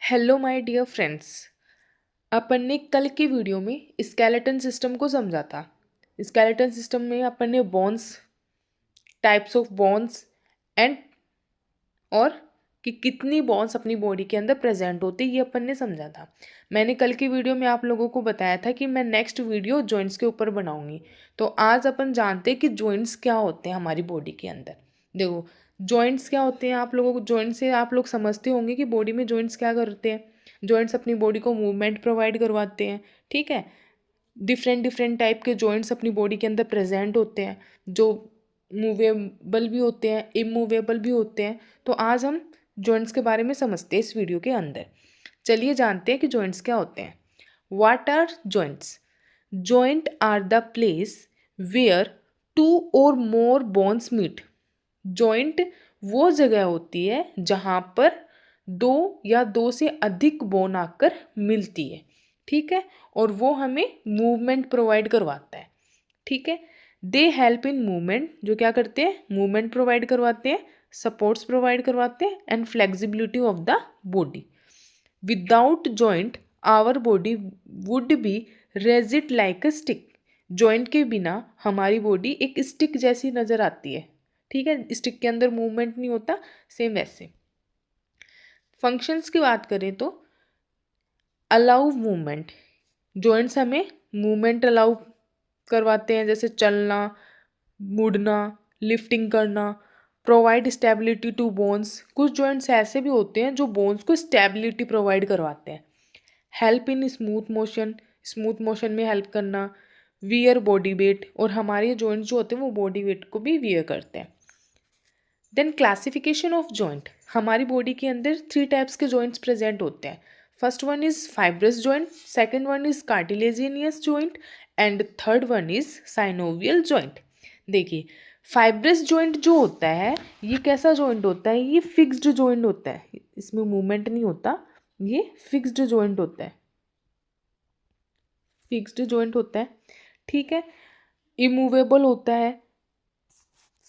Hello my dear friends. अपन ने कल की वीडियो में स्केलेटन सिस्टम को समझा था। स्केलेटन सिस्टम में अपन ने bones, types of bones and और कि कितनी बोन्स अपनी बॉडी के अंदर प्रेजेंट होती है, ये अपन ने समझा था। मैंने कल की वीडियो में आप लोगों को बताया था कि मैं नेक्स्ट वीडियो जॉइंट्स के ऊपर बनाऊंगी। तो आज अपन जानते हैं कि जॉइंट्स क्या होते हैं हमारी बॉडी के अंदर। देखो, जॉइंट्स क्या होते हैं, आप लोगों को जॉइंट से आप लोग समझते होंगे कि बॉडी में जॉइंट्स क्या करते हैं। जॉइंट्स अपनी बॉडी को मूवमेंट प्रोवाइड करवाते हैं। ठीक है, डिफरेंट डिफरेंट टाइप के जॉइंट्स अपनी बॉडी के अंदर प्रेजेंट होते हैं, जो मूवेबल भी होते हैं, इमूवेबल भी होते हैं। तो आज हम जॉइंट्स के बारे में समझते हैं इस वीडियो के अंदर। चलिए जानते हैं कि जॉइंट्स क्या होते हैं। What are joints? Joint are the place where two or more bones meet. Joint वो जगह होती है जहाँ पर दो या दो से अधिक बोन आकर मिलती है। ठीक है, और वो हमें मूवमेंट प्रोवाइड करवाता है। ठीक है, दे हेल्प इन मूवमेंट, जो क्या करते हैं, मूवमेंट प्रोवाइड करवाते हैं, सपोर्ट्स प्रोवाइड करवाते हैं and flexibility of the body. Without joint our body would be rigid like a stick. Joint के बिना हमारी बॉडी एक स्टिक जैसी नज़र आती है। ठीक है, स्टिक के अंदर मूवमेंट नहीं होता, सेम वैसे। फंक्शंस की बात करें तो अलाउ मूवमेंट, जॉइंट्स हमें मूवमेंट अलाउ करवाते हैं, जैसे चलना, मुड़ना, लिफ्टिंग करना। प्रोवाइड स्टेबिलिटी टू बोन्स, कुछ जॉइंट्स ऐसे भी होते हैं जो बोन्स को स्टेबिलिटी प्रोवाइड करवाते हैं। Help in smooth motion, smooth motion में हेल्प करना। वियर बॉडी वेट, और हमारे जॉइंट्स जो होते हैं वो बॉडी वेट को भी वियर करते हैं। देन क्लासिफिकेशन ऑफ जॉइंट, हमारी बॉडी के अंदर 3 टाइप्स के जॉइंट्स प्रेजेंट होते हैं। First one is fibrous joint, second one is cartilaginous joint and third one is synovial joint. देखिए, फाइब्रस जॉइंट जो होता है ये कैसा जॉइंट होता है, ये फिक्स्ड जॉइंट होता है, इसमें मूवमेंट नहीं होता, ये फिक्स्ड जॉइंट होता है, फिक्स्ड जॉइंट होता है। ठीक है, इमूवेबल होता है।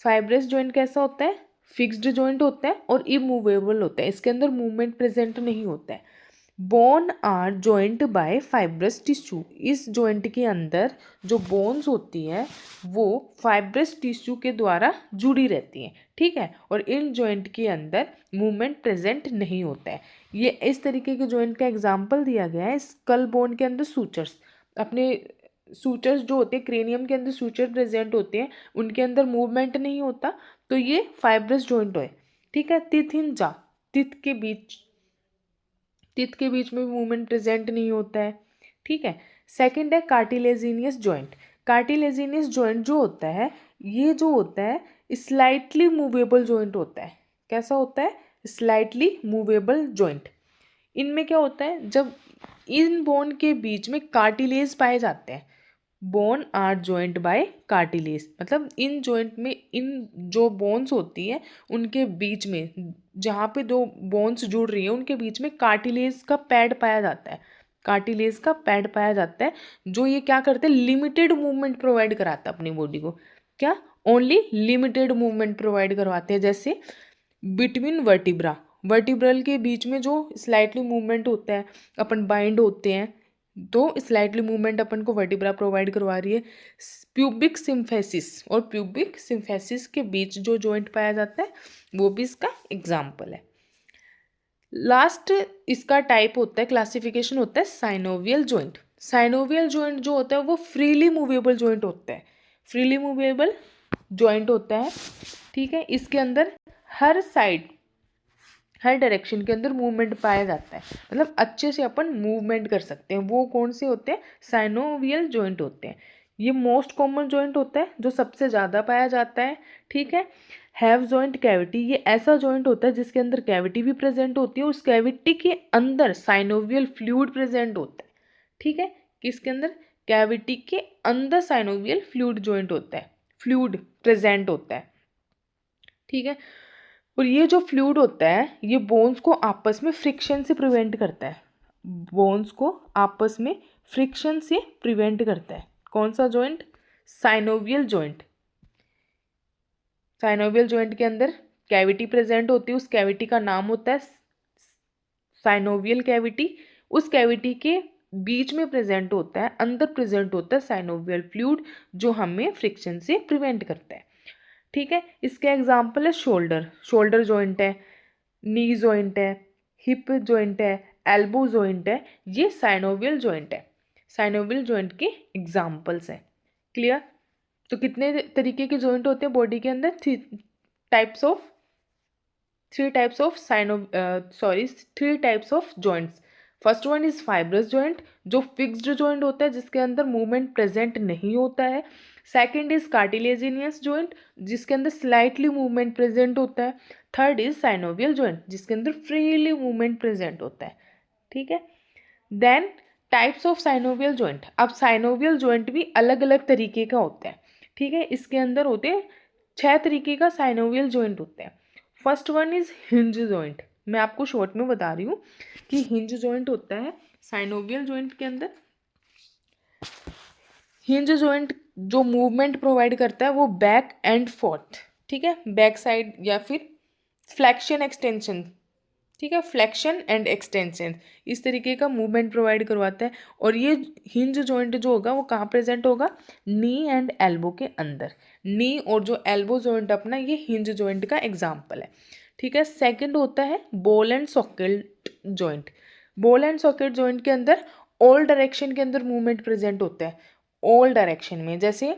फाइब्रस जॉइंट कैसा होता है, फिक्स्ड जॉइंट होता है और इमूवेबल होता है, इसके अंदर मूवमेंट प्रेजेंट नहीं होता है। Bone are joint by fibrous tissue, इस जॉइंट के अंदर जो बोन्स होती है वो फाइब्रस टिश्यू के द्वारा जुड़ी रहती हैं। ठीक है, और इन जॉइंट के अंदर मूवमेंट प्रेजेंट नहीं होता है। ये इस तरीके के जॉइंट का एग्जाम्पल दिया गया है स्कल बोन के अंदर सूचर्स। अपने सूचर्स जो होते हैं, क्रेनियम के अंदर सूचर प्रेजेंट होते हैं, उनके अंदर मूवमेंट नहीं होता, तो ये फाइब्रस जॉइंट है। ठीक है, तिथ इन जा, तिथ के बीच में मूवमेंट प्रेजेंट नहीं होता है। ठीक है, सेकंड है कार्टिलेजिनियस जॉइंट। कार्टिलेजिनियस जॉइंट जो होता है, ये जो होता है स्लाइटली मूवेबल जॉइंट होता है। कैसा होता है, स्लाइटली मूवेबल जॉइंट। इनमें क्या होता है, जब इन बोन के बीच में कार्टिलेज पाए जाते हैं, bone are joint by cartilage, मतलब इन जॉइंट में इन जो बोन्स होती है उनके बीच में, जहाँ पे दो बोन्स जुड़ रही है उनके बीच में कार्टिलेज का पैड पाया जाता है। कार्टिलेज का पैड पाया जाता है, जो ये क्या करते हैं, लिमिटेड मूवमेंट प्रोवाइड कराता है अपनी बॉडी को। क्या, ओनली लिमिटेड मूवमेंट प्रोवाइड करवाते हैं। जैसे बिटवीन वर्टिब्रा, वर्टिब्रल के बीच में जो स्लाइटली मूवमेंट होता है, अपन बाइंड होते हैं, तो स्लाइटली मूवमेंट अपन को वर्टिब्रा प्रोवाइड करवा रही है। प्यूबिक सिम्फेसिस और प्यूबिक सिम्फेसिस के बीच जो जॉइंट पाया जाता है वो भी इसका एग्जाम्पल है। लास्ट इसका टाइप होता है, क्लासिफिकेशन होता है साइनोवियल जॉइंट। साइनोवियल जॉइंट जो होता है वो फ्रीली मूवेबल जॉइंट होता है, फ्रीली मूवेबल जॉइंट होता है। ठीक है, इसके अंदर हर साइड, हर डायरेक्शन के अंदर मूवमेंट पाया जाता है, मतलब अच्छे से अपन मूवमेंट कर सकते हैं। वो कौन से होते हैं, साइनोवियल जॉइंट होते हैं। ये मोस्ट कॉमन जॉइंट होता है, जो सबसे ज़्यादा पाया जाता है। ठीक है, हैव जॉइंट कैविटी, ये ऐसा जॉइंट होता है जिसके अंदर कैविटी भी प्रेजेंट होती है, उस कैविटी के अंदर साइनोवियल फ्लूइड प्रेजेंट होता है। ठीक है, किसके अंदर, कैविटी के अंदर साइनोवियल फ्लूइड जॉइंट होता है, फ्लूइड प्रेजेंट होता है। ठीक है, और ये जो फ्लूइड होता है ये बोन्स को आपस में फ्रिक्शन से प्रिवेंट करता है, बोन्स को आपस में फ्रिक्शन से प्रिवेंट करता है। कौन सा joint, synovial joint. Synovial joint के अंदर कैविटी प्रेजेंट होती है, उस कैविटी का नाम होता है साइनोवियल कैविटी, उस कैविटी के बीच में प्रेजेंट होता है, अंदर प्रेजेंट होता है साइनोवियल फ्लूइड, जो हमें फ्रिक्शन से प्रिवेंट करता है। ठीक है, इसके एग्जाम्पल है शोल्डर, शोल्डर जॉइंट है, नी जॉइंट है, हिप जॉइंट है, एल्बो जॉइंट है, ये साइनोवियल जॉइंट है। साइनोवियल जॉइंट के एग्जाम्पल्स हैं। क्लियर? तो कितने तरीके के जॉइंट होते हैं बॉडी के अंदर? Three types of joints. First one is fibrous joint, जो फिक्स्ड जॉइंट होता है, जिसके अंदर मूवमेंट प्रेजेंट नहीं होता है। सेकंड इज कार्टिलेजिनियस जॉइंट, जिसके अंदर स्लाइटली मूवमेंट प्रेजेंट होता है। थर्ड इज साइनोवियल जॉइंट, जिसके अंदर फ्रीली मूवमेंट प्रेजेंट होता है। ठीक है, then types of synovial joint. अब साइनोवियल जॉइंट भी अलग अलग तरीके का होता है। ठीक है, इसके अंदर होते हैं 6 तरीके का साइनोवियल जॉइंट होता है। First one is hinge joint. मैं आपको शॉर्ट में बता रही हूँ कि हिंज जॉइंट होता है साइनोवियल जॉइंट के अंदर। हिंज जॉइंट जो मूवमेंट प्रोवाइड करता है वो बैक एंड फोर्थ, ठीक है, बैक साइड या फिर फ्लैक्शन एक्सटेंशन, ठीक है, फ्लैक्शन एंड एक्सटेंशन, इस तरीके का मूवमेंट प्रोवाइड करवाता है। और ये हिंज जॉइंट जो होगा वो कहाँ प्रेजेंट होगा? नी एंड एल्बो के अंदर। नी और जो एल्बो जॉइंट अपना, ये हिंज जॉइंट का एग्जाम्पल है। ठीक है, सेकंड होता है ball and socket joint. Ball and socket joint के अंदर ऑल डायरेक्शन के अंदर मूवमेंट प्रेजेंट होता है, ऑल डायरेक्शन में। जैसे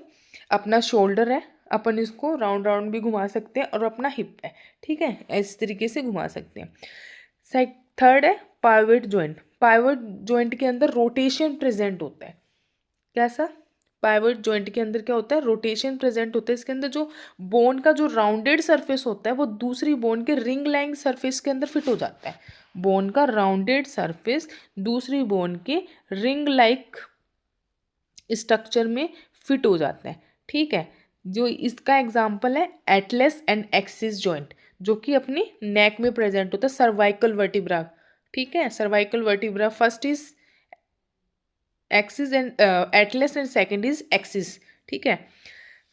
अपना शोल्डर है, अपन इसको राउंड राउंड भी घुमा सकते हैं, और अपना हिप है, ठीक है, इस तरीके से घुमा सकते हैं। थर्ड है पाइवट जॉइंट। पाइवट जॉइंट के अंदर रोटेशन प्रेजेंट होता है। कैसा? पाइवट जॉइंट के अंदर क्या होता है? रोटेशन प्रेजेंट होता है। इसके अंदर जो बोन का जो राउंडेड सरफेस होता है वो दूसरी बोन के रिंग लाइक सरफेस के अंदर फिट हो जाता है। बोन का राउंडेड सरफेस दूसरी बोन के रिंग लाइक स्ट्रक्चर में फिट हो जाता है। ठीक है, जो इसका एग्जाम्पल है एटलस एंड एक्सिस जॉइंट, जो कि अपनी नेक में प्रेजेंट होता है, सर्वाइकल वर्टिब्रा। ठीक है, cervical vertebra first is axis and Atlas and second is axis. ठीक है,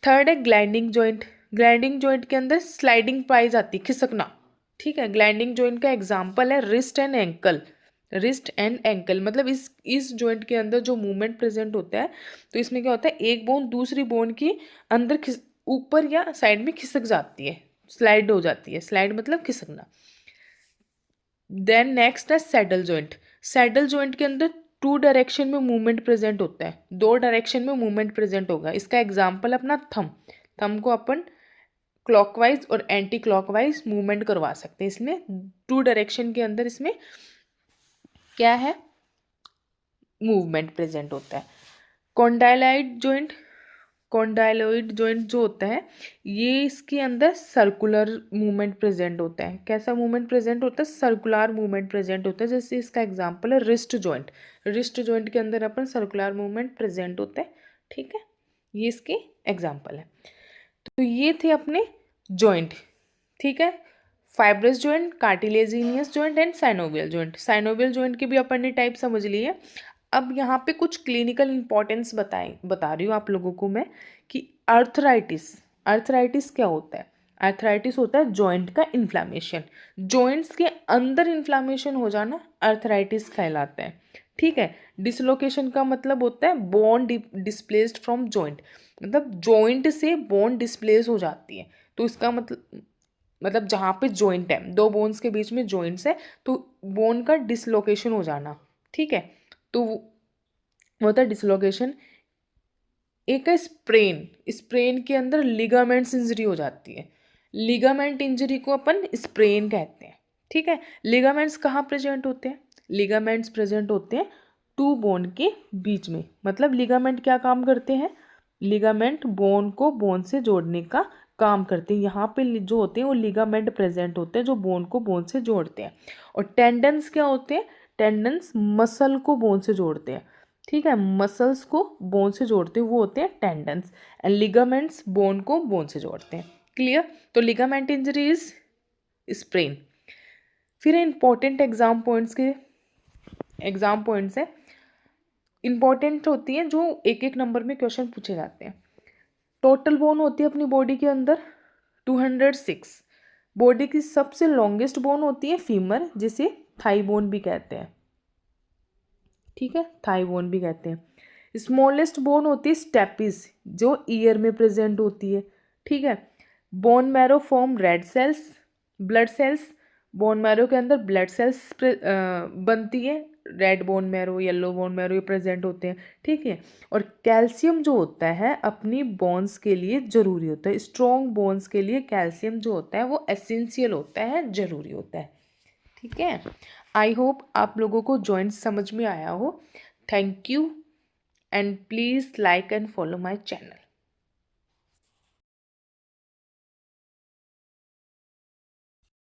थर्ड है ग्लाइडिंग जॉइंट। ग्लाइडिंग जॉइंट के अंदर स्लाइडिंग पाई जाती, खिसकना। ठीक है, ग्लाइडिंग जॉइंट का एग्जाम्पल है wrist and ankle. Wrist and ankle मतलब इस जॉइंट के अंदर जो मूवमेंट प्रेजेंट होता है, तो इसमें क्या होता है, एक बोन दूसरी बोन के अंदर ऊपर या साइड में खिसक जाती है, स्लाइड हो जाती है। स्लाइड मतलब खिसकना। देन नेक्स्ट है सैडल जॉइंट। सैडल जॉइंट के अंदर 2 डायरेक्शन में मूवमेंट प्रेजेंट होता है, 2 डायरेक्शन में मूवमेंट प्रेजेंट होगा। इसका एग्जाम्पल अपना थंब को अपन क्लॉकवाइज और एंटी क्लॉकवाइज मूवमेंट करवा सकते हैं। इसमें 2 डायरेक्शन के अंदर इसमें क्या है, मूवमेंट प्रेजेंट होता है। Condyloid joint. कॉन्डाइलॉइड जॉइंट जो होता है, ये इसके अंदर सर्कुलर मूवमेंट प्रेजेंट होता है। कैसा मूवमेंट प्रेजेंट होता है? सर्कुलर मूवमेंट प्रेजेंट होता है। जैसे इसका एग्जांपल है रिस्ट जॉइंट। रिस्ट जॉइंट के अंदर अपन सर्कुलर मूवमेंट प्रेजेंट होता है। ठीक है, ये इसके एग्जांपल है। तो ये थे अपने जॉइंट। ठीक है, fibrous joint, cartilaginous joint and synovial joint. Synovial joint के भी अपन ने टाइप समझ लिए। अब यहाँ पे कुछ क्लिनिकल इंपॉर्टेंस बता रही हूँ आप लोगों को मैं कि अर्थराइटिस। अर्थराइटिस क्या होता है? अर्थराइटिस होता है जॉइंट का इन्फ्लामेशन। जॉइंट्स के अंदर इन्फ्लामेशन हो जाना अर्थराइटिस कहलाता है। ठीक है, डिसलोकेशन का मतलब होता है बोन डिस्प्लेस्ड फ्रॉम जॉइंट, मतलब जॉइंट से बोन डिस्प्लेस हो जाती है। तो इसका मतलब जहाँ पे जॉइंट है, 2 बोन्स के बीच में जॉइंट्स है, तो बोन का डिसलोकेशन हो जाना। ठीक है, तो वो होता है डिसलोकेशन। एक है स्प्रेन। स्प्रेन के अंदर लिगामेंट्स इंजरी हो जाती है। लिगामेंट इंजरी को अपन स्प्रेन कहते हैं। ठीक है, लिगामेंट्स कहाँ प्रेजेंट होते हैं? लिगामेंट्स प्रेजेंट होते हैं 2 बोन के बीच में। मतलब लिगामेंट क्या काम करते हैं? लिगामेंट बोन को बोन से जोड़ने का काम करते हैं। यहाँ पे जो होते हैं वो लिगामेंट प्रेजेंट होते हैं जो बोन को बोन से जोड़ते हैं। और टेंडन्स क्या होते हैं? टेंडन्स मसल को बोन से जोड़ते हैं। ठीक है, मसल्स को बोन से जोड़ते हैं वो होते हैं टेंडन्स, एंड लिगामेंट्स बोन को बोन से जोड़ते हैं। क्लियर? तो लिगामेंट इंजरी इज स्प्रेन। फिर इंपॉर्टेंट एग्जाम पॉइंट्स है, इंपॉर्टेंट होती हैं जो एक एक नंबर में क्वेश्चन पूछे जाते हैं। टोटल बोन होती है अपनी बॉडी के अंदर 206, बॉडी की सबसे लॉन्गेस्ट बोन होती है फीमर, जिसे थाई बोन भी कहते हैं, ठीक है, थाई बोन भी कहते हैं। स्मॉलेस्ट बोन होती है स्टेपिस, जो ईयर में प्रेजेंट होती है, ठीक है। Bone marrow form red cells, blood cells, bone marrow के अंदर ब्लड सेल्स बनती है, red bone marrow, yellow bone marrow ये प्रेजेंट होते हैं, ठीक है। और कैल्शियम जो होता है अपनी बोन्स के लिए ज़रूरी होता है, स्ट्रॉन्ग बोन्स के लिए कैल्शियम जो होता है वो एसेंशियल होता है, ज़रूरी होता है, ठीक है। आई होप आप लोगों को जॉइंट समझ में आया हो। Thank you and please like and follow my channel.